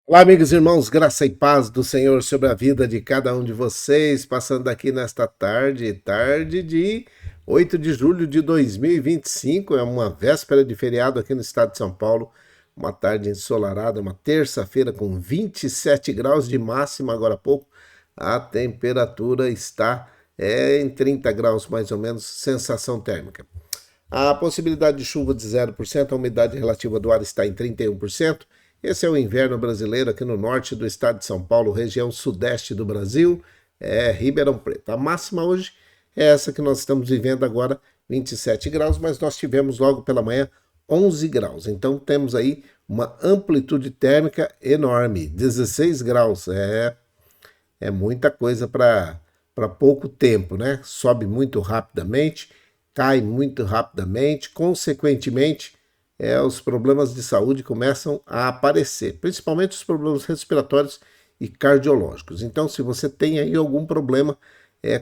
Olá, amigos e irmãos, graça e paz do Senhor sobre a vida de cada um de vocês, passando aqui nesta tarde de 8 de julho de 2025, é uma véspera de feriado aqui no estado de São Paulo, uma tarde ensolarada, uma terça-feira com 27 graus de máxima agora há pouco, a temperatura está em 30 graus mais ou menos, sensação térmica. A possibilidade de chuva de 0%, a umidade relativa do ar está em 31%. Esse é o inverno brasileiro aqui no norte do estado de São Paulo, região sudeste do Brasil, Ribeirão Preto. A máxima hoje é essa que nós estamos vivendo agora, 27 graus, mas nós tivemos logo pela manhã 11 graus. Então temos aí uma amplitude térmica enorme, 16 graus. É muita coisa para pouco tempo, né? Sobe muito rapidamente, cai muito rapidamente, consequentemente, os problemas de saúde começam a aparecer, principalmente os problemas respiratórios e cardiológicos. Então, se você tem aí algum problema,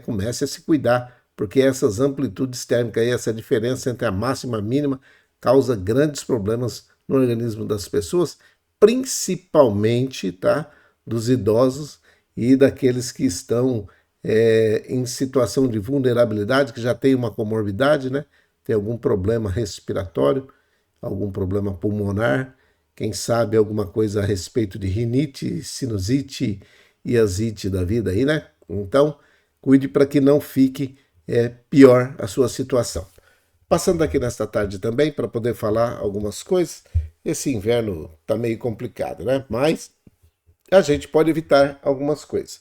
comece a se cuidar, porque essas amplitudes térmicas e essa diferença entre a máxima e a mínima causa grandes problemas no organismo das pessoas, principalmente, tá, dos idosos e daqueles que estão em situação de vulnerabilidade, que já tem uma comorbidade, né? Tem algum problema respiratório, algum problema pulmonar, quem sabe alguma coisa a respeito de rinite, sinusite e asite da vida aí, né? Então, cuide para que não fique pior a sua situação. Passando aqui nesta tarde também para poder falar algumas coisas. Esse inverno tá meio complicado, né? Mas a gente pode evitar algumas coisas.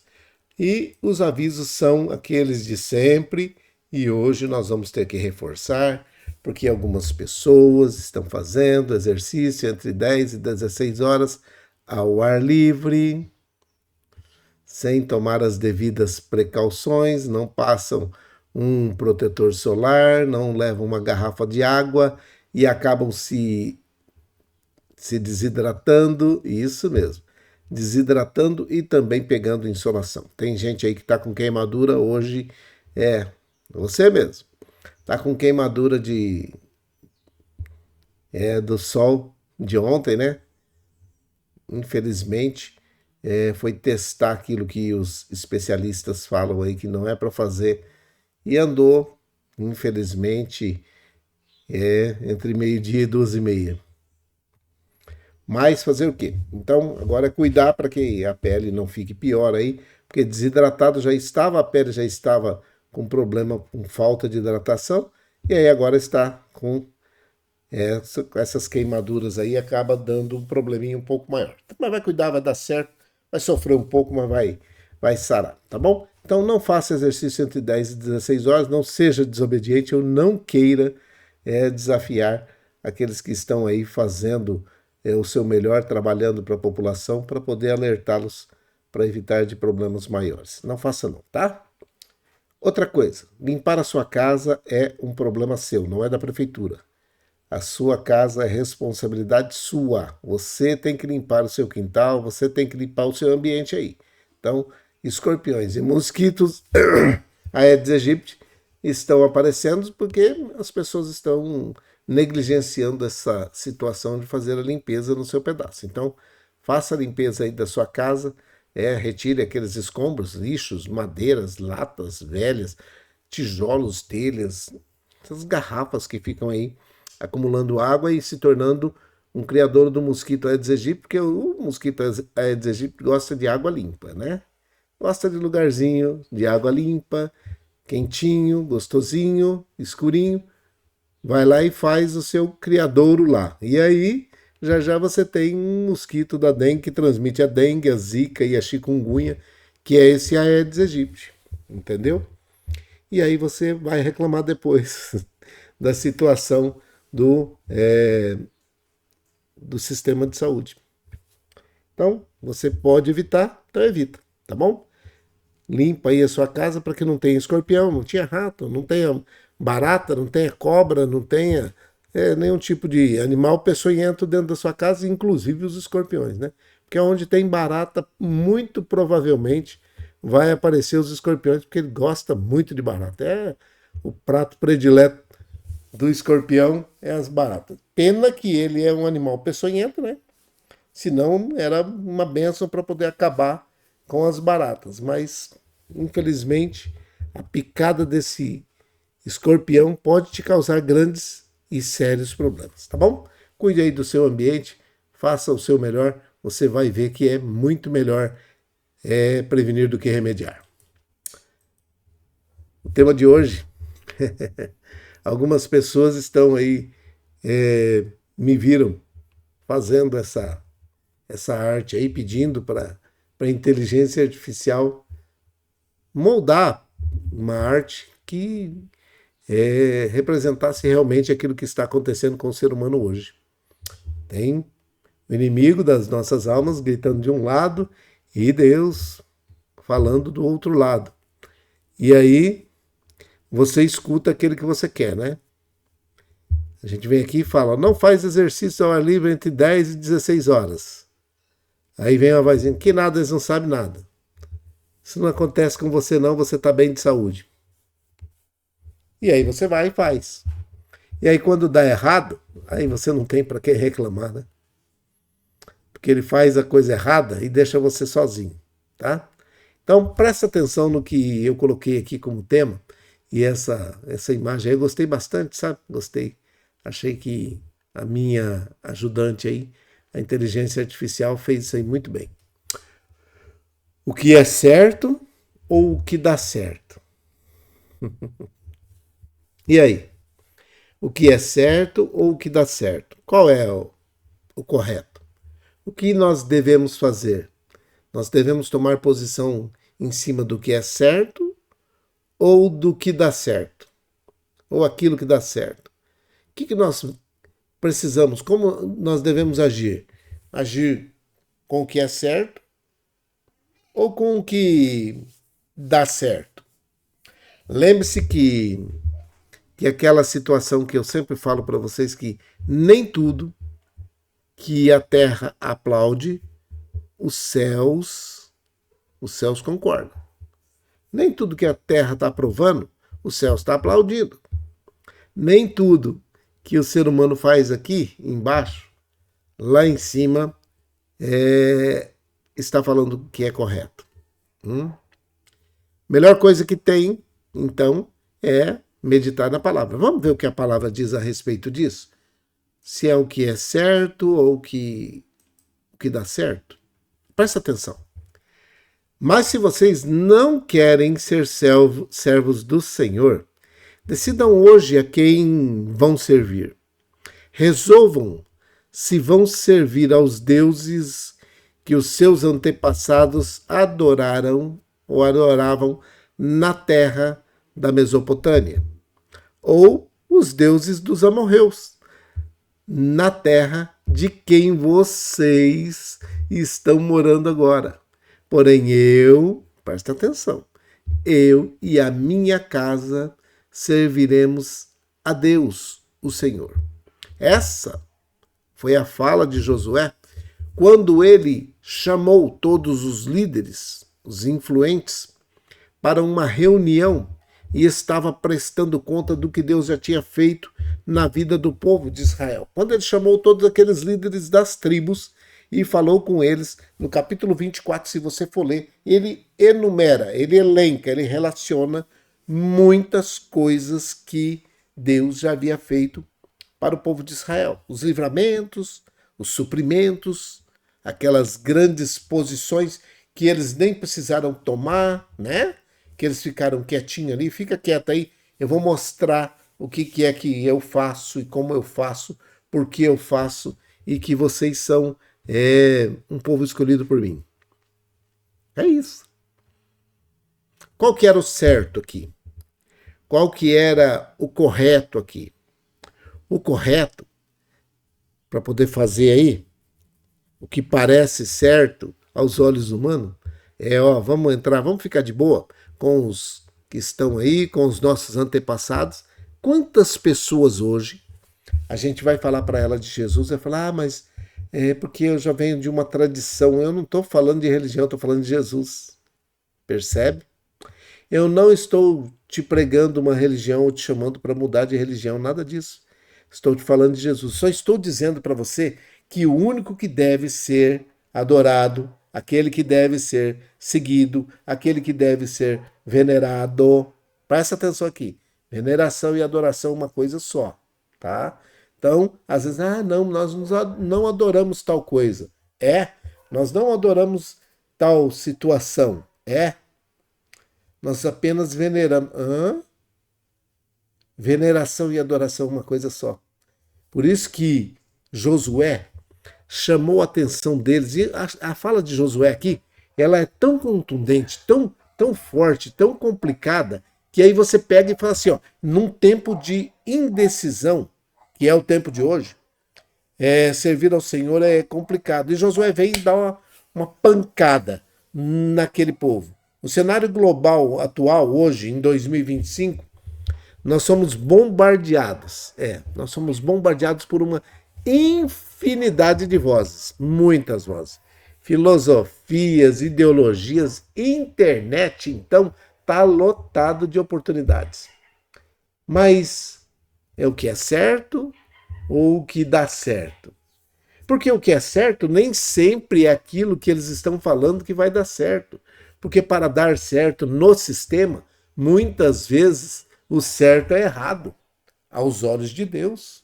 E os avisos são aqueles de sempre, e hoje nós vamos ter que reforçar, porque algumas pessoas estão fazendo exercício entre 10 e 16 horas ao ar livre, sem tomar as devidas precauções, não passam um protetor solar, não levam uma garrafa de água e acabam se desidratando, isso mesmo, desidratando e também pegando insolação. Tem gente aí que está com queimadura hoje, você mesmo, está com queimadura do sol de ontem, né? Infelizmente, foi testar aquilo que os especialistas falam aí que não é para fazer e andou, infelizmente, entre meio-dia e 12h30. Mas fazer o quê? Então, agora é cuidar para que a pele não fique pior aí, porque desidratado já estava, a pele já estava com problema, com falta de hidratação, e aí agora está com essas queimaduras aí, acaba dando um probleminha um pouco maior. Mas vai cuidar, vai dar certo, vai sofrer um pouco, mas vai sarar, tá bom? Então não faça exercício entre 10 e 16 horas, não seja desobediente, eu não queira desafiar aqueles que estão aí fazendo o seu melhor, trabalhando para a população, para poder alertá-los para evitar de problemas maiores. Não faça não, tá? Outra coisa, limpar a sua casa é um problema seu, não é da prefeitura. A sua casa é responsabilidade sua. Você tem que limpar o seu quintal, você tem que limpar o seu ambiente aí. Então, escorpiões e mosquitos, a Aedes aegypti, estão aparecendo porque as pessoas estão negligenciando essa situação de fazer a limpeza no seu pedaço. Então, faça a limpeza aí da sua casa, retire aqueles escombros, lixos, madeiras, latas velhas, tijolos, telhas, essas garrafas que ficam aí acumulando água e se tornando um criador do mosquito Aedes aegypti, porque o mosquito Aedes aegypti gosta de água limpa, né? Gosta de lugarzinho de água limpa, quentinho, gostosinho, escurinho. Vai lá e faz o seu criadouro lá. E aí, já já você tem um mosquito da dengue que transmite a dengue, a zika e a chikungunya, que é esse Aedes aegypti, entendeu? E aí você vai reclamar depois da situação do sistema de saúde. Então, você pode evitar, então evita, tá bom? Limpa aí a sua casa para que não tenha escorpião, não tenha rato, não tenha barata, não tenha cobra, não tenha nenhum tipo de animal peçonhento dentro da sua casa, inclusive os escorpiões, né? Porque onde tem barata, muito provavelmente vai aparecer os escorpiões, porque ele gosta muito de barata. É o prato predileto do escorpião é as baratas. Pena que ele é um animal peçonhento, né? senão era uma bênção para poder acabar com as baratas. Mas, infelizmente, a picada desse escorpião pode te causar grandes e sérios problemas, tá bom? Cuide aí do seu ambiente, faça o seu melhor, você vai ver que é muito melhor prevenir do que remediar. O tema de hoje, algumas pessoas estão aí, me viram fazendo essa arte aí, pedindo para a inteligência artificial moldar uma arte que representasse realmente aquilo que está acontecendo com o ser humano hoje. Tem o inimigo das nossas almas gritando de um lado e Deus falando do outro lado. E aí você escuta aquele que você quer, né? A gente vem aqui e fala, não faz exercício ao ar livre entre 10 e 16 horas. Aí vem uma vozinha, que nada, eles não sabem nada. Se não acontece com você não, você está bem de saúde. E aí você vai e faz. E aí quando dá errado, aí você não tem para que reclamar, né? Porque ele faz a coisa errada e deixa você sozinho, tá? Então presta atenção no que eu coloquei aqui como tema. E essa imagem aí eu gostei bastante, sabe? Gostei. Achei que a minha ajudante aí, a inteligência artificial, fez isso aí muito bem. O que é certo ou o que dá certo? E aí? O que é certo ou o que dá certo? Qual é o correto? O que nós devemos fazer? Nós devemos tomar posição em cima do que é certo ou do que dá certo? Ou aquilo que dá certo? O que nós precisamos? Como nós devemos agir? Agir com o que é certo ou com o que dá certo? Lembre-se que aquela situação que eu sempre falo para vocês, que nem tudo que a terra aplaude, os céus concordam. Nem tudo que a terra está aprovando, os céus está aplaudindo. Nem tudo que o ser humano faz aqui embaixo, lá em cima, está falando que é correto. Melhor coisa que tem, então, é meditar na palavra. Vamos ver o que a palavra diz a respeito disso? Se é o que é certo ou o que dá certo? Presta atenção. Mas se vocês não querem ser servos do Senhor, decidam hoje a quem vão servir. Resolvam se vão servir aos deuses que os seus antepassados adoraram ou adoravam na terra da Mesopotâmia, ou os deuses dos amorreus, na terra de quem vocês estão morando agora. Porém presta atenção, eu e a minha casa serviremos a Deus, o Senhor. Essa foi a fala de Josué quando ele chamou todos os líderes, os influentes, para uma reunião e estava prestando conta do que Deus já tinha feito na vida do povo de Israel. Quando ele chamou todos aqueles líderes das tribos e falou com eles, no capítulo 24, se você for ler, ele enumera, ele elenca, ele relaciona muitas coisas que Deus já havia feito para o povo de Israel. Os livramentos, os suprimentos, aquelas grandes posições que eles nem precisaram tomar, né? Que eles ficaram quietinhos ali. Fica quieto aí, eu vou mostrar o que é que eu faço e como eu faço, por que eu faço e que vocês são um povo escolhido por mim. É isso. Qual que era o certo aqui? Qual que era o correto aqui? O correto, para poder fazer aí, o que parece certo aos olhos humanos, vamos entrar, vamos ficar de boa com os que estão aí, com os nossos antepassados. Quantas pessoas hoje, a gente vai falar para ela de Jesus, vai falar, mas é porque eu já venho de uma tradição, eu não estou falando de religião, estou falando de Jesus. Percebe? Eu não estou te pregando uma religião ou te chamando para mudar de religião, nada disso. Estou te falando de Jesus. Só estou dizendo para você que o único que deve ser adorado, aquele que deve ser seguido, aquele que deve ser venerado. Presta atenção aqui. Veneração e adoração é uma coisa só, tá? Então, às vezes, não, nós não adoramos tal coisa. Nós não adoramos tal situação. Nós apenas veneramos. Veneração e adoração é uma coisa só. Por isso que Josué chamou a atenção deles. E a fala de Josué aqui, ela é tão contundente, tão forte, tão complicada, que aí você pega e fala assim, num tempo de indecisão, que é o tempo de hoje, servir ao Senhor é complicado. E Josué vem dar uma pancada naquele povo. O cenário global atual, hoje, em 2025, nós somos bombardeados. Nós somos bombardeados por uma infinidade de vozes, muitas vozes. Filosofias, ideologias, internet, então, está lotado de oportunidades. Mas é o que é certo ou o que dá certo? Porque o que é certo nem sempre é aquilo que eles estão falando que vai dar certo. Porque para dar certo no sistema, muitas vezes o certo é errado, aos olhos de Deus.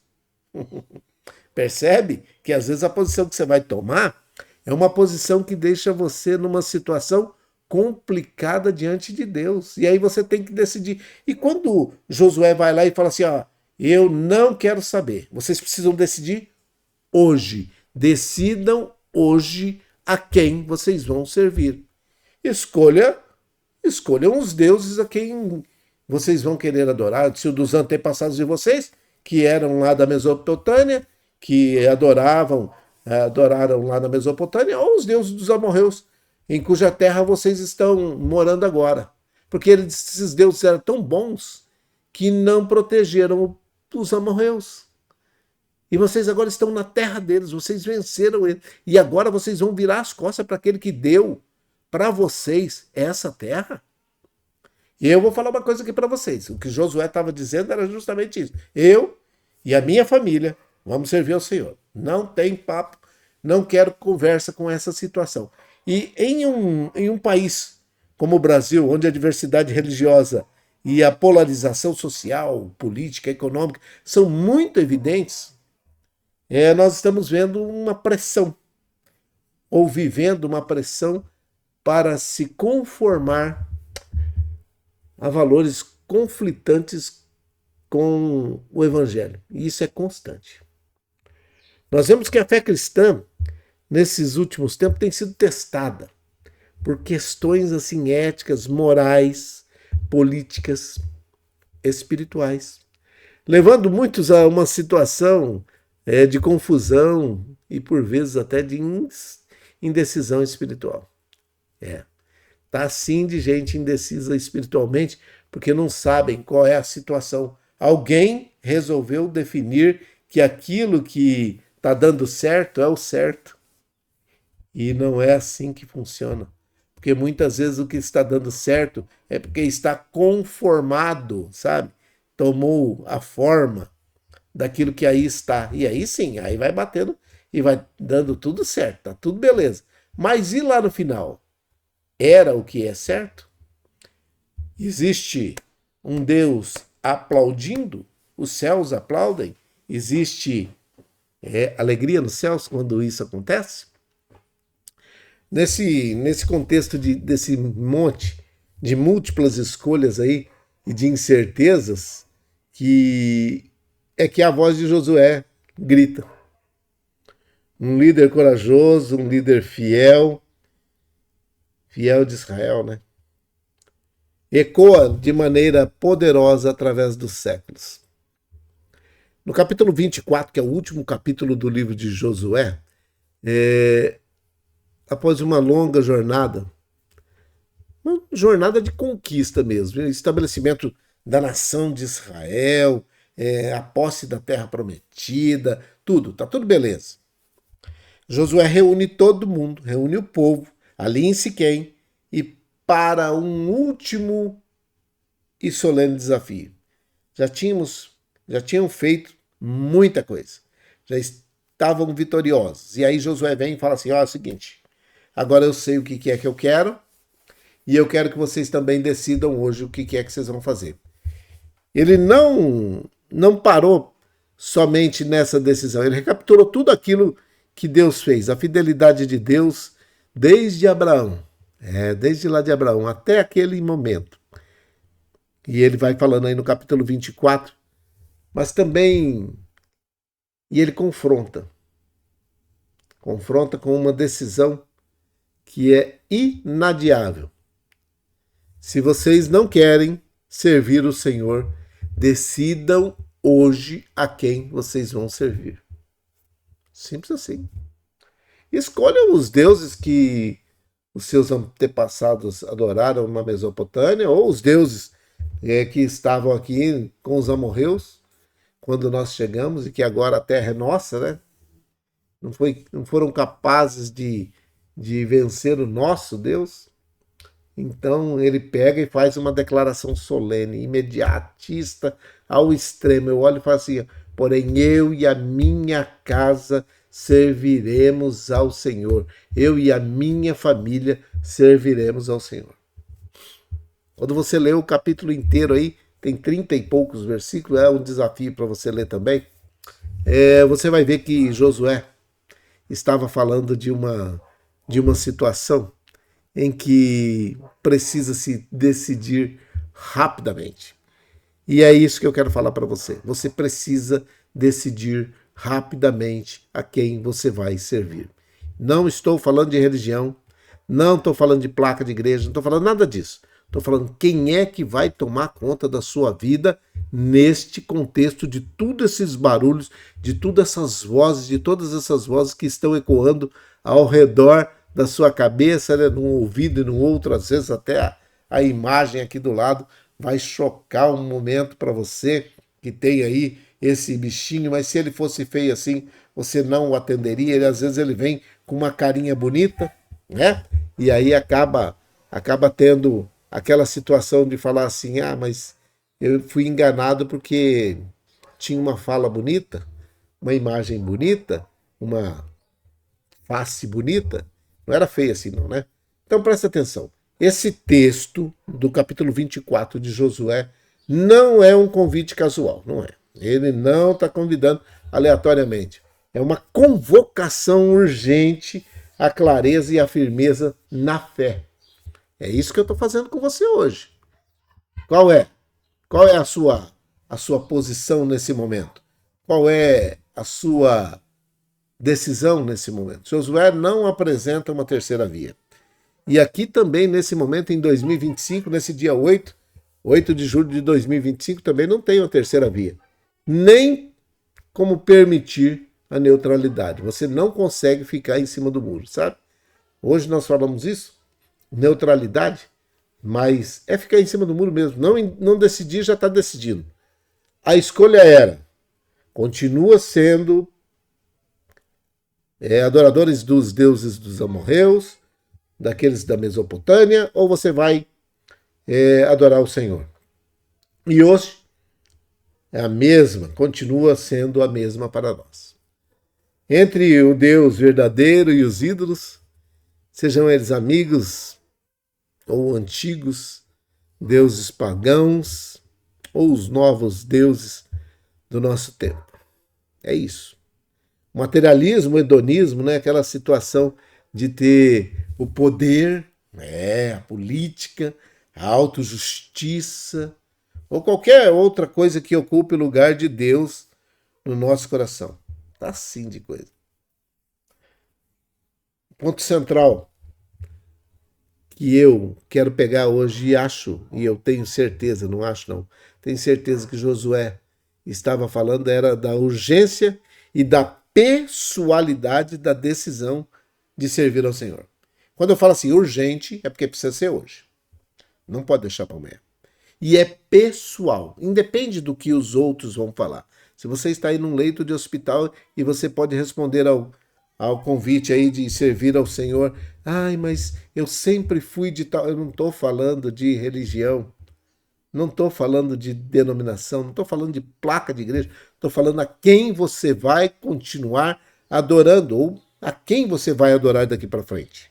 Percebe que às vezes a posição que você vai tomar é uma posição que deixa você numa situação complicada diante de Deus. E aí você tem que decidir. E quando Josué vai lá e fala assim, eu não quero saber, vocês precisam decidir hoje. Decidam hoje a quem vocês vão servir. Escolham os deuses a quem vocês vão querer adorar. Se o dos antepassados de vocês, que eram lá da Mesopotâmia, que adoraram lá na Mesopotâmia, ou os deuses dos amorreus, em cuja terra vocês estão morando agora. Porque esses deuses eram tão bons que não protegeram os amorreus. E vocês agora estão na terra deles, vocês venceram eles. E agora vocês vão virar as costas para aquele que deu para vocês essa terra? E eu vou falar uma coisa aqui para vocês. O que Josué estava dizendo era justamente isso. Eu e a minha família vamos servir ao Senhor. Não tem papo, não quero conversa com essa situação. E em um país como o Brasil, onde a diversidade religiosa e a polarização social, política, econômica são muito evidentes, nós estamos vendo uma pressão, ou vivendo uma pressão para se conformar a valores conflitantes com o Evangelho. E isso é constante. Nós vemos que a fé cristã, nesses últimos tempos, tem sido testada por questões assim éticas, morais, políticas, espirituais, levando muitos a uma situação de confusão e, por vezes, até de indecisão espiritual. Tá assim de gente indecisa espiritualmente, porque não sabem qual é a situação. Alguém resolveu definir que aquilo que está dando certo é o certo. E não é assim que funciona. Porque muitas vezes o que está dando certo é porque está conformado, sabe? Tomou a forma daquilo que aí está. E aí sim, aí vai batendo e vai dando tudo certo, tá tudo beleza. Mas e lá no final? Era o que é certo? Existe um Deus aplaudindo? Os céus aplaudem? Existe alegria nos céus quando isso acontece? Nesse contexto desse monte de múltiplas escolhas aí e de incertezas, que a voz de Josué grita. Um líder corajoso, um líder fiel de Israel, né? Ecoa de maneira poderosa através dos séculos. No capítulo 24, que é o último capítulo do livro de Josué, após uma longa jornada de conquista mesmo, estabelecimento da nação de Israel, a posse da terra prometida, tá tudo beleza. Josué reúne todo mundo, reúne o povo, ali em Siquém, e para um último e solene desafio. Já tinham feito muita coisa. Já estavam vitoriosos. E aí Josué vem e fala assim, ó, é o seguinte, agora eu sei o que é que eu quero, e eu quero que vocês também decidam hoje o que é que vocês vão fazer. Ele não parou somente nessa decisão, ele recapturou tudo aquilo que Deus fez, a fidelidade de Deus desde Abraão, desde lá de Abraão até aquele momento. E ele vai falando aí no capítulo 24, mas também, e ele confronta com uma decisão que é inadiável. Se vocês não querem servir o Senhor, decidam hoje a quem vocês vão servir. Simples assim. Escolham os deuses que os seus antepassados adoraram na Mesopotâmia, ou os deuses que estavam aqui com os amorreus, quando nós chegamos, e que agora a terra é nossa, né? Não foram capazes de vencer o nosso Deus. Então ele pega e faz uma declaração solene, imediatista ao extremo. Eu olho e falo assim, porém eu e a minha casa serviremos ao Senhor. Eu e a minha família serviremos ao Senhor. Quando você lê o capítulo inteiro aí, tem 30 e poucos versículos, é um desafio para você ler também. Você vai ver que Josué estava falando de uma situação em que precisa se decidir rapidamente. E é isso que eu quero falar para você. Você precisa decidir rapidamente a quem você vai servir. Não estou falando de religião, não estou falando de placa de igreja, não estou falando nada disso. Estou falando quem é que vai tomar conta da sua vida neste contexto de todos esses barulhos, de todas essas vozes que estão ecoando ao redor da sua cabeça, né, num ouvido e no outro, às vezes até a imagem aqui do lado vai chocar um momento para você que tem aí esse bichinho, mas se ele fosse feio assim, você não o atenderia. Às vezes ele vem com uma carinha bonita, né? E aí acaba tendo aquela situação de falar assim, mas eu fui enganado porque tinha uma fala bonita, uma imagem bonita, uma face bonita. Não era feio assim não, né? Então presta atenção. Esse texto do capítulo 24 de Josué não é um convite casual, não é. Ele não está convidando aleatoriamente. É uma convocação urgente à clareza e à firmeza na fé. É isso que eu estou fazendo com você hoje. Qual é? Qual é a sua posição nesse momento? Qual é a sua decisão nesse momento? Josué não apresenta uma terceira via. E aqui também, nesse momento, em 2025, nesse dia 8 de julho de 2025, também não tem uma terceira via. Nem como permitir a neutralidade. Você não consegue ficar em cima do muro, sabe? Hoje nós falamos isso, neutralidade, mas é ficar em cima do muro mesmo. Não decidir, já está decidido. A escolha continua sendo adoradores dos deuses dos amorreus, daqueles da Mesopotâmia, ou você vai adorar o Senhor. E hoje é a mesma, continua sendo a mesma para nós. Entre o Deus verdadeiro e os ídolos, sejam eles amigos ou antigos, deuses pagãos, ou os novos deuses do nosso tempo. É isso. O materialismo, o hedonismo, né? Aquela situação de ter o poder, a política, a autojustiça, ou qualquer outra coisa que ocupe o lugar de Deus no nosso coração. Tá assim de coisa. Ponto central que eu quero pegar hoje e eu tenho certeza, não acho não, tenho certeza que Josué estava falando era da urgência e da pessoalidade da decisão de servir ao Senhor. Quando eu falo assim urgente, é porque precisa ser hoje. Não pode deixar para amanhã. E é pessoal, independe do que os outros vão falar. Se você está aí num leito de hospital e você pode responder ao convite aí de servir ao Senhor, mas eu sempre fui de tal. Eu não estou falando de religião, não estou falando de denominação, não estou falando de placa de igreja, estou falando a quem você vai continuar adorando ou a quem você vai adorar daqui para frente.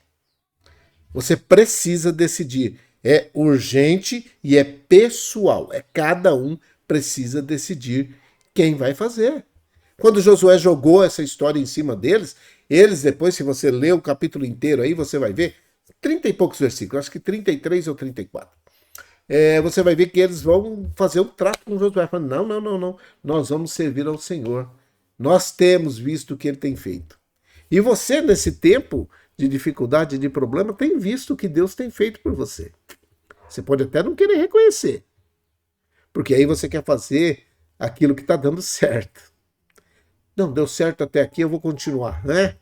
Você precisa decidir. É urgente e é pessoal. É cada um precisa decidir quem vai fazer. Quando Josué jogou essa história em cima deles, eles depois, se você ler o capítulo inteiro aí, você vai ver 30 e poucos versículos, acho que 33 ou 34. Você vai ver que eles vão fazer um trato com Josué, falando, não, nós vamos servir ao Senhor. Nós temos visto o que ele tem feito. E você, nesse tempo de dificuldade, de problema, tem visto o que Deus tem feito por você. Você pode até não querer reconhecer, porque aí você quer fazer aquilo que está dando certo. Não, deu certo até aqui, eu vou continuar, né?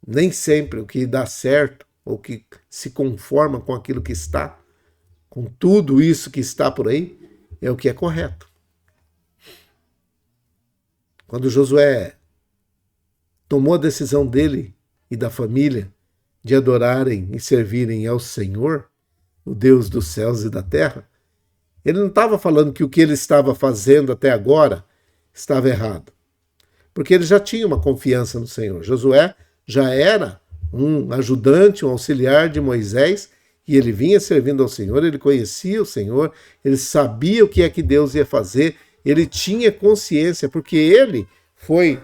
Nem sempre o que dá certo, ou que se conforma com aquilo que está, com tudo isso que está por aí, é o que é correto. Quando Josué tomou a decisão dele e da família de adorarem e servirem ao Senhor, o Deus dos céus e da terra, ele não estava falando que o que ele estava fazendo até agora estava errado. Porque ele já tinha uma confiança no Senhor. Josué já era um ajudante, um auxiliar de Moisés, e ele vinha servindo ao Senhor, ele conhecia o Senhor, ele sabia o que é que Deus ia fazer, ele tinha consciência, porque ele foi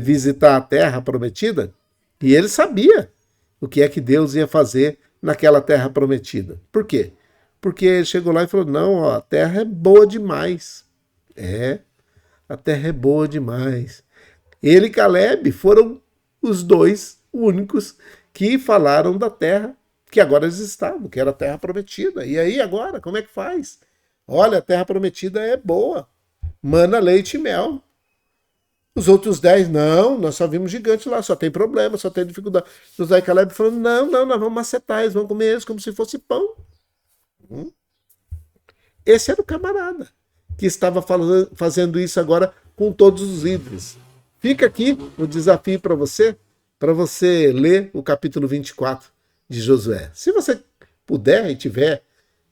visitar a terra prometida, e ele sabia o que é que Deus ia fazer naquela terra prometida. Por quê? Porque ele chegou lá e falou, não, ó, a terra é boa demais. A terra é boa demais. Ele e Caleb foram os dois únicos que falaram da terra que agora eles estavam, que era a terra prometida. E aí agora, como é que faz? Olha, a terra prometida é boa. Mana, leite e mel. Os outros 10, não, nós só vimos gigante lá, só tem problema, só tem dificuldade. Josué e Caleb falando, não, nós vamos macetar, eles vão comer eles como se fosse pão. Esse era o camarada que estava fazendo isso agora com todos os líderes. Fica aqui o desafio para você ler o capítulo 24 de Josué. Se você puder e tiver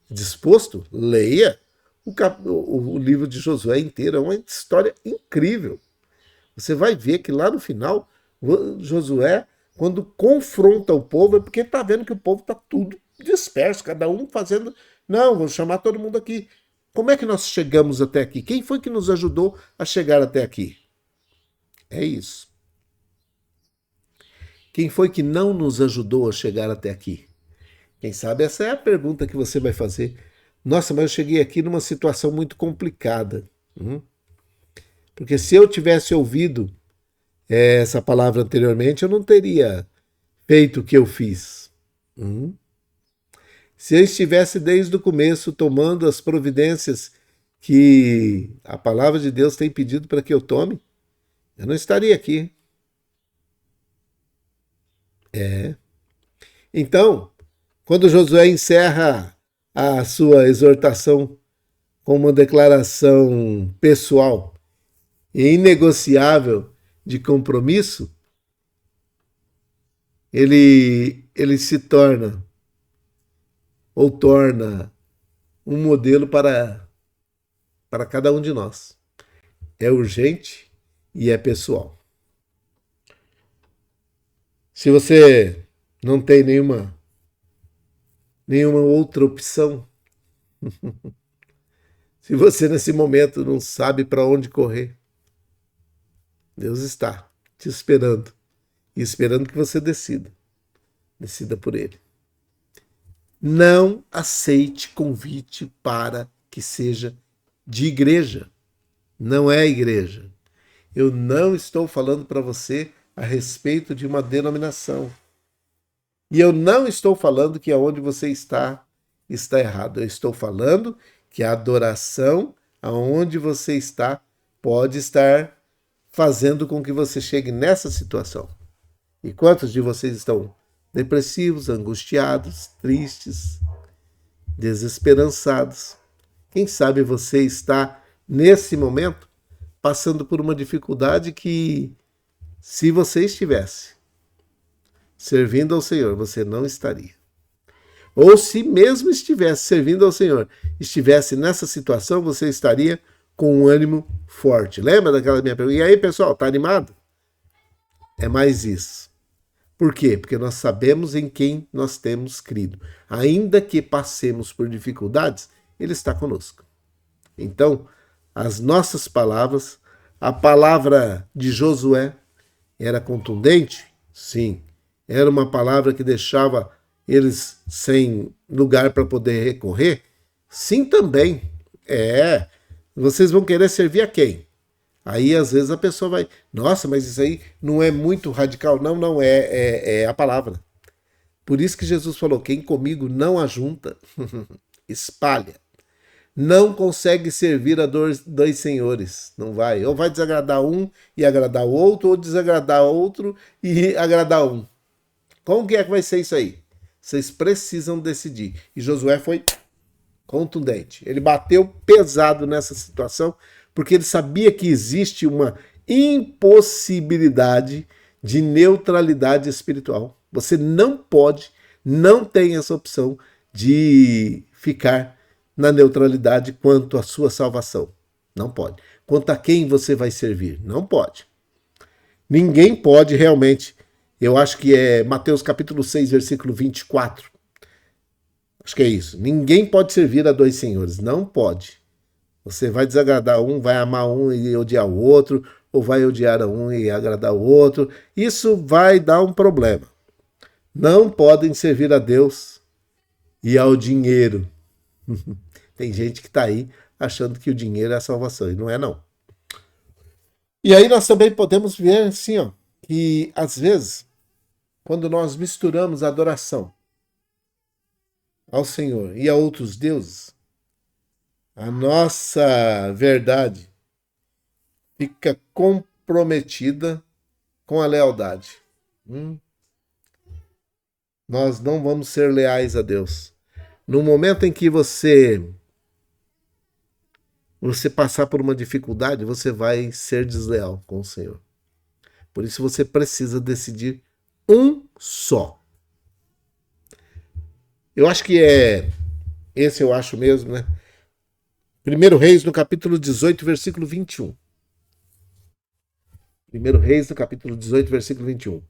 disposto, leia o livro de Josué inteiro. É uma história incrível. Você vai ver que lá no final, Josué, quando confronta o povo, é porque está vendo que o povo está tudo disperso, cada um fazendo... Não, vou chamar todo mundo aqui. Como é que nós chegamos até aqui? Quem foi que nos ajudou a chegar até aqui? É isso. Quem foi que não nos ajudou a chegar até aqui? Quem sabe essa é a pergunta que você vai fazer. Nossa, mas eu cheguei aqui numa situação muito complicada. Porque se eu tivesse ouvido essa palavra anteriormente, eu não teria feito o que eu fiz. Se eu estivesse desde o começo tomando as providências que a palavra de Deus tem pedido para que eu tome, eu não estaria aqui. Então, quando Josué encerra a sua exortação com uma declaração pessoal e inegociável de compromisso, ele se torna um modelo para cada um de nós. É urgente e é pessoal. Se você não tem nenhuma outra opção, se você nesse momento não sabe para onde correr, Deus está te esperando e esperando que você decida por Ele. Não aceite convite para que seja de igreja. Não é igreja. Eu não estou falando para você a respeito de uma denominação. E eu não estou falando que aonde você está errado. Eu estou falando que a adoração aonde você está pode estar fazendo com que você chegue nessa situação. E quantos de vocês estão depressivos, angustiados, tristes, desesperançados? Quem sabe você está, nesse momento, passando por uma dificuldade que, se você estivesse servindo ao Senhor, você não estaria. Ou se mesmo estivesse servindo ao Senhor, estivesse nessa situação, você estaria com um ânimo forte. Lembra daquela minha pergunta? E aí, pessoal, tá animado? É mais isso. Por quê? Porque nós sabemos em quem nós temos crido. Ainda que passemos por dificuldades, Ele está conosco. Então, as nossas palavras, a palavra de Josué era contundente? Sim. Era uma palavra que deixava eles sem lugar para poder recorrer? Sim, também. Vocês vão querer servir a quem? Aí, às vezes, a pessoa vai... Nossa, mas isso aí não é muito radical. Não, não, é a palavra. Por isso que Jesus falou, quem comigo não ajunta, espalha. Não consegue servir a dois senhores. Não vai. Ou vai desagradar um e agradar o outro, ou desagradar outro e agradar um. Como que é que vai ser isso aí? Vocês precisam decidir. E Josué foi contundente. Ele bateu pesado nessa situação, porque ele sabia que existe uma impossibilidade de neutralidade espiritual. Você não pode, não tem essa opção de ficar na neutralidade quanto à sua salvação. Não pode. Quanto a quem você vai servir. Não pode. Ninguém pode realmente. Eu acho que é Mateus capítulo 6, versículo 24. Acho que é isso. Ninguém pode servir a dois senhores. Não pode. Você vai desagradar um, vai amar um e odiar o outro, ou vai odiar um e agradar o outro. Isso vai dar um problema. Não podem servir a Deus e ao dinheiro. Tem gente que está aí achando que o dinheiro é a salvação, e não é não. E aí nós também podemos ver assim, ó, que às vezes, quando nós misturamos a adoração ao Senhor e a outros deuses, a nossa verdade fica comprometida com a lealdade. Nós não vamos ser leais a Deus. No momento em que você passar por uma dificuldade, você vai ser desleal com o Senhor. Por isso você precisa decidir um só. Eu acho que esse eu acho mesmo, né? 1 Reis, no capítulo 18, versículo 21. 1 Reis, no capítulo 18, versículo 21.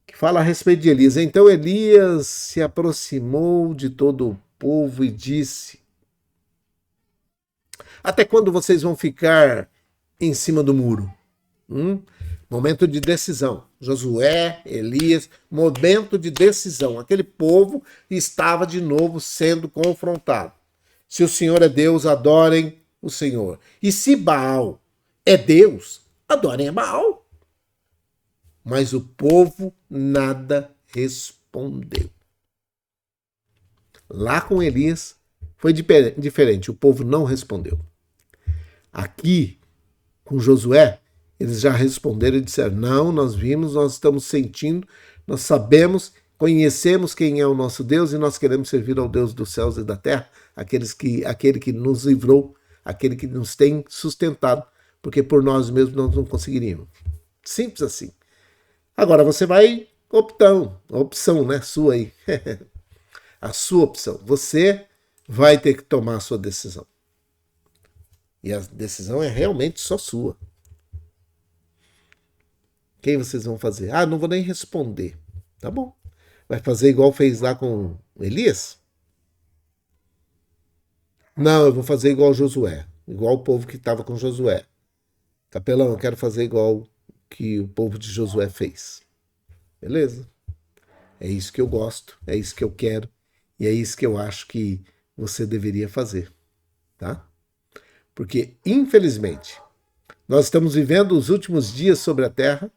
Que fala a respeito de Elias. Então Elias se aproximou de todo o povo e disse: até quando vocês vão ficar em cima do muro? Momento de decisão. Josué, Elias, momento de decisão. Aquele povo estava de novo sendo confrontado. Se o Senhor é Deus, adorem o Senhor. E se Baal é Deus, adorem a Baal. Mas o povo nada respondeu. Lá com Elias foi diferente. O povo não respondeu. Aqui, com Josué, eles já responderam e disseram: não, nós vimos, nós estamos sentindo, nós sabemos, conhecemos quem é o nosso Deus e nós queremos servir ao Deus dos céus e da terra, aquele que nos livrou, aquele que nos tem sustentado, porque por nós mesmos nós não conseguiríamos. Simples assim. Agora você vai opção, né, sua aí. A sua opção. Você vai ter que tomar a sua decisão. E a decisão é realmente só sua. Quem vocês vão fazer? Ah, não vou nem responder. Tá bom. Vai fazer igual fez lá com Elias? Não, eu vou fazer igual Josué. Igual o povo que estava com Josué. Capelão, eu quero fazer igual que o povo de Josué fez. Beleza? É isso que eu gosto, é isso que eu quero e é isso que eu acho que você deveria fazer, tá? Porque, infelizmente, nós estamos vivendo os últimos dias sobre a terra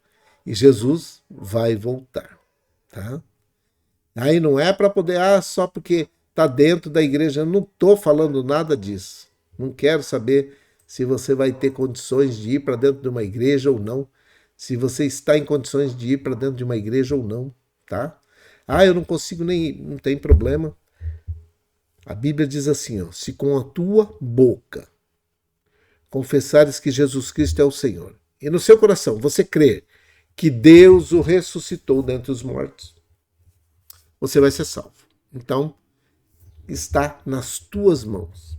e Jesus vai voltar, tá? Aí não é para poder, só porque está dentro da igreja, eu não estou falando nada disso. Não quero saber se você vai ter condições de ir para dentro de uma igreja ou não, se você está em condições de ir para dentro de uma igreja ou não, tá? Eu não consigo nem ir, não tem problema. A Bíblia diz assim, ó: se com a tua boca confessares que Jesus Cristo é o Senhor, e no seu coração você crer que Deus o ressuscitou dentre os mortos, você vai ser salvo. Então, está nas tuas mãos.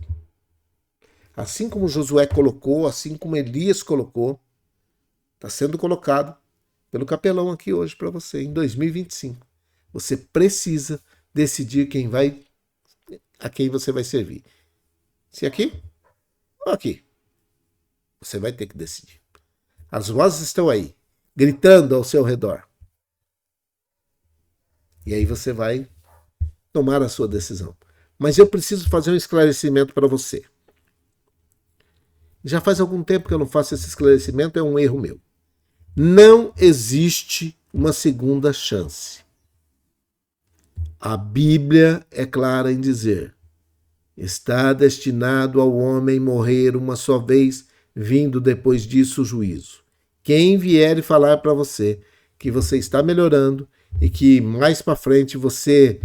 Assim como Josué colocou, assim como Elias colocou, está sendo colocado pelo capelão aqui hoje para você, em 2025. Você precisa decidir a quem você vai servir. Se aqui ou aqui. Você vai ter que decidir. As vozes estão aí, gritando ao seu redor. E aí você vai tomar a sua decisão. Mas eu preciso fazer um esclarecimento para você. Já faz algum tempo que eu não faço esse esclarecimento, é um erro meu. Não existe uma segunda chance. A Bíblia é clara em dizer: está destinado ao homem morrer uma só vez, vindo depois disso o juízo. Quem vier e falar para você que você está melhorando e que mais para frente você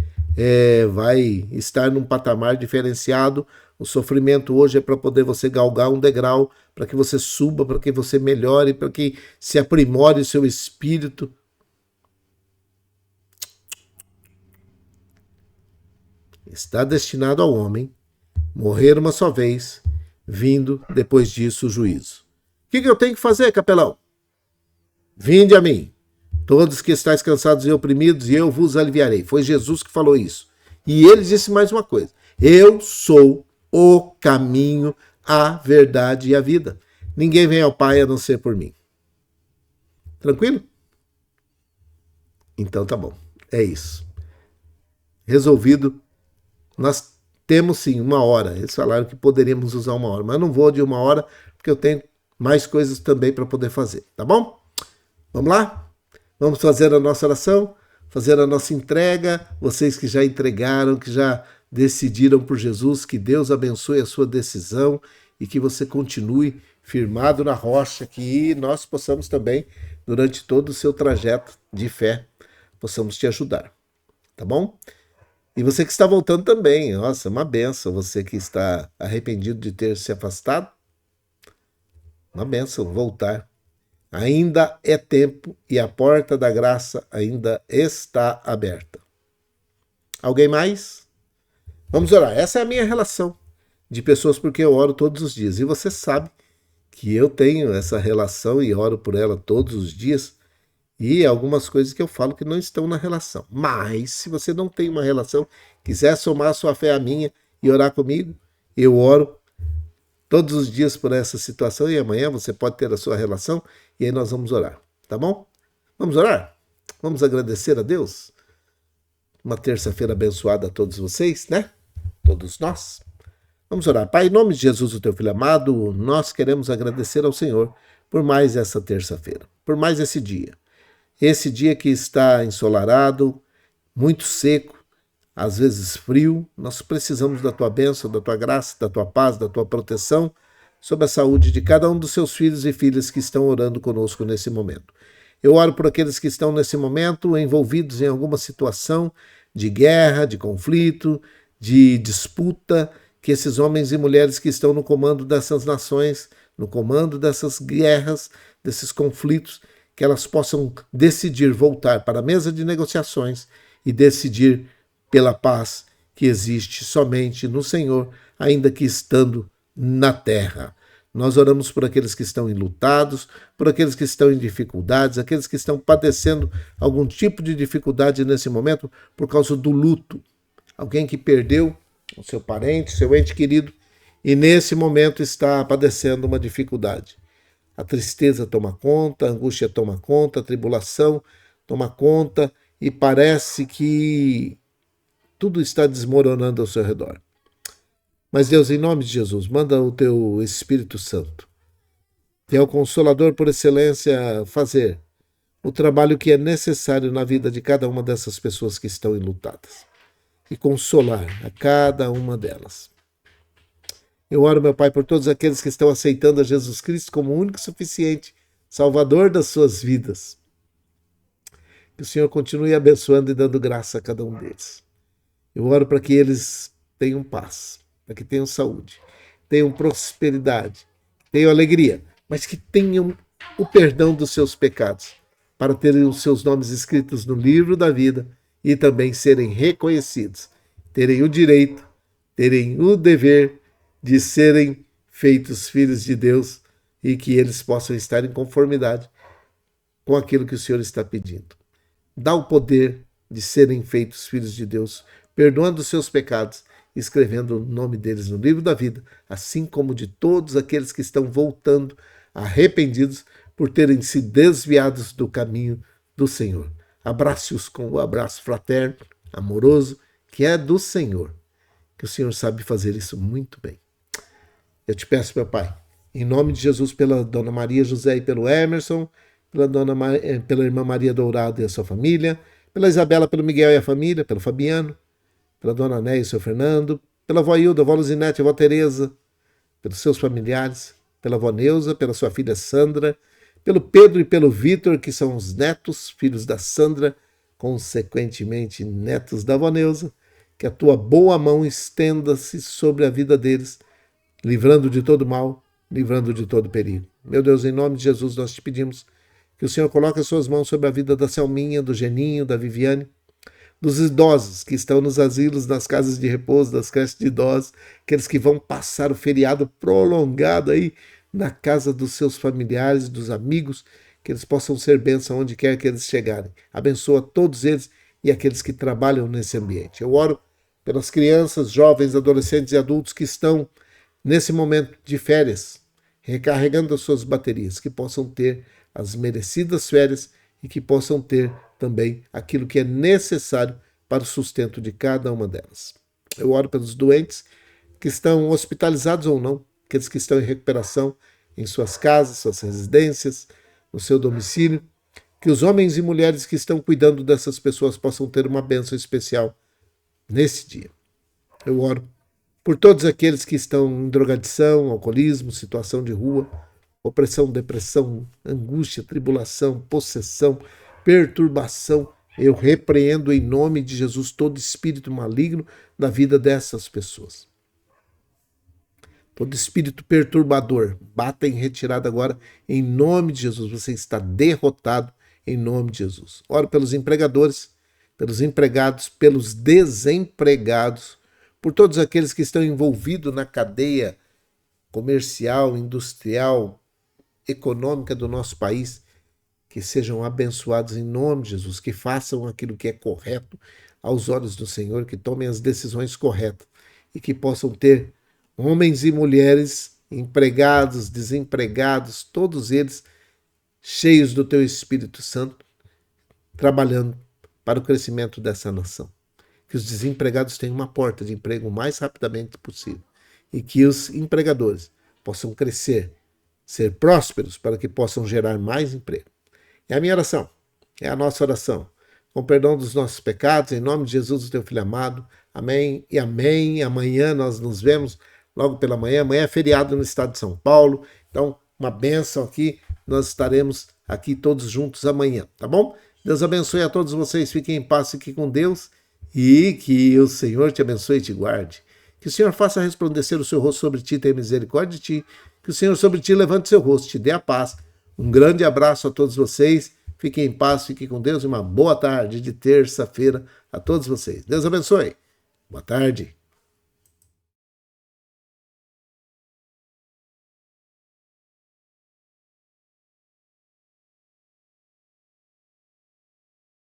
vai estar num patamar diferenciado, o sofrimento hoje é para poder você galgar um degrau, para que você suba, para que você melhore, para que se aprimore o seu espírito. Está destinado ao homem morrer uma só vez, vindo depois disso o juízo. O que eu tenho que fazer, capelão? Vinde a mim, todos que estáis cansados e oprimidos, e eu vos aliviarei. Foi Jesus que falou isso. E ele disse mais uma coisa: eu sou o caminho, a verdade e a vida. Ninguém vem ao Pai a não ser por mim. Tranquilo? Então tá bom. É isso. Resolvido. Nós temos sim 1 hora. Eles falaram que poderíamos usar 1 hora, mas não vou de 1 hora, porque eu tenho mais coisas também para poder fazer. Tá bom? Vamos lá? Vamos fazer a nossa oração, fazer a nossa entrega. Vocês que já entregaram, que já decidiram por Jesus, que Deus abençoe a sua decisão e que você continue firmado na rocha, que nós possamos também, durante todo o seu trajeto de fé, possamos te ajudar. Tá bom? E você que está voltando também, nossa, uma benção. Você que está arrependido de ter se afastado, uma benção voltar. Ainda é tempo e a porta da graça ainda está aberta. Alguém mais? Vamos orar. Essa é a minha relação de pessoas porque eu oro todos os dias. E você sabe que eu tenho essa relação e oro por ela todos os dias. E algumas coisas que eu falo que não estão na relação. Mas, se você não tem uma relação, quiser somar sua fé à minha e orar comigo, eu oro todos os dias por essa situação e amanhã você pode ter a sua relação e aí nós vamos orar. Tá bom? Vamos orar? Vamos agradecer a Deus? Uma terça-feira abençoada a todos vocês, né? Todos nós. Vamos orar. Pai, em nome de Jesus, o teu filho amado, nós queremos agradecer ao Senhor por mais essa terça-feira, por mais esse dia. Esse dia que está ensolarado, muito seco, às vezes frio, nós precisamos da tua bênção, da tua graça, da tua paz, da tua proteção sobre a saúde de cada um dos seus filhos e filhas que estão orando conosco nesse momento. Eu oro por aqueles que estão nesse momento envolvidos em alguma situação de guerra, de conflito, de disputa, que esses homens e mulheres que estão no comando dessas nações, no comando dessas guerras, desses conflitos, que elas possam decidir voltar para a mesa de negociações e decidir pela paz que existe somente no Senhor, ainda que estando na terra. Nós oramos por aqueles que estão enlutados, por aqueles que estão em dificuldades, aqueles que estão padecendo algum tipo de dificuldade nesse momento por causa do luto. Alguém que perdeu o seu parente, seu ente querido, e nesse momento está padecendo uma dificuldade. A tristeza toma conta, a angústia toma conta, a tribulação toma conta e parece que tudo está desmoronando ao seu redor. Mas Deus, em nome de Jesus, manda o teu Espírito Santo, que é o Consolador por excelência, fazer o trabalho que é necessário na vida de cada uma dessas pessoas que estão enlutadas e consolar a cada uma delas. Eu oro, meu Pai, por todos aqueles que estão aceitando a Jesus Cristo como o único e suficiente Salvador das suas vidas. Que o Senhor continue abençoando e dando graça a cada um deles. Eu oro para que eles tenham paz, para que tenham saúde, tenham prosperidade, tenham alegria, mas que tenham o perdão dos seus pecados, para terem os seus nomes escritos no livro da vida e também serem reconhecidos, terem o direito, terem o dever de serem feitos filhos de Deus e que eles possam estar em conformidade com aquilo que o Senhor está pedindo. Dá o poder de serem feitos filhos de Deus, perdoando os seus pecados, escrevendo o nome deles no livro da vida, assim como de todos aqueles que estão voltando arrependidos por terem se desviados do caminho do Senhor. Abrace-os com o abraço fraterno, amoroso, que é do Senhor, que o Senhor sabe fazer isso muito bem. Eu te peço, meu Pai, em nome de Jesus, pela Dona Maria José e pelo Emerson, pela irmã Maria Dourado e a sua família, pela Isabela, pelo Miguel e a família, pelo Fabiano, pela Dona Néia e o seu Fernando, pela avó Hilda, a avó Luzinete, a avó Tereza, pelos seus familiares, pela avó Neuza, pela sua filha Sandra, pelo Pedro e pelo Vitor, que são os netos, filhos da Sandra, consequentemente netos da avó Neuza, que a tua boa mão estenda-se sobre a vida deles, livrando de todo mal, livrando de todo perigo. Meu Deus, em nome de Jesus, nós te pedimos que o Senhor coloque as suas mãos sobre a vida da Selminha, do Geninho, da Viviane, dos idosos que estão nos asilos, nas casas de repouso, das creches de idosos, aqueles que vão passar o feriado prolongado aí na casa dos seus familiares, dos amigos, que eles possam ser bênção onde quer que eles chegarem. Abençoa todos eles e aqueles que trabalham nesse ambiente. Eu oro pelas crianças, jovens, adolescentes e adultos que estão nesse momento de férias, recarregando as suas baterias, que possam ter as merecidas férias e que possam ter também aquilo que é necessário para o sustento de cada uma delas. Eu oro pelos doentes que estão hospitalizados ou não, aqueles que estão em recuperação em suas casas, suas residências, no seu domicílio, que os homens e mulheres que estão cuidando dessas pessoas possam ter uma bênção especial nesse dia. Eu oro por todos aqueles que estão em drogadição, alcoolismo, situação de rua, opressão, depressão, angústia, tribulação, possessão, perturbação. Eu repreendo em nome de Jesus todo espírito maligno na vida dessas pessoas. Todo espírito perturbador, bata em retirada agora em nome de Jesus. Você está derrotado em nome de Jesus. Oro pelos empregadores, pelos empregados, pelos desempregados, por todos aqueles que estão envolvidos na cadeia comercial, industrial, econômica do nosso país, que sejam abençoados em nome de Jesus, que façam aquilo que é correto aos olhos do Senhor, que tomem as decisões corretas e que possam ter homens e mulheres, empregados, desempregados, todos eles cheios do teu Espírito Santo, trabalhando para o crescimento dessa nação. Que os desempregados tenham uma porta de emprego o mais rapidamente possível e que os empregadores possam crescer, ser prósperos para que possam gerar mais emprego. É a minha oração, é a nossa oração. Com perdão dos nossos pecados, em nome de Jesus, o teu Filho amado. Amém e amém. Amanhã nós nos vemos logo pela manhã. Amanhã é feriado no estado de São Paulo. Então, uma bênção aqui. Nós estaremos aqui todos juntos amanhã, tá bom? Deus abençoe a todos vocês. Fiquem em paz, fiquem com Deus. E que o Senhor te abençoe e te guarde. Que o Senhor faça resplandecer o seu rosto sobre ti, tenha misericórdia de ti. Que o Senhor sobre ti levante seu rosto, te dê a paz. Um grande abraço a todos vocês. Fiquem em paz, fiquem com Deus e uma boa tarde de terça-feira a todos vocês. Deus abençoe. Boa tarde.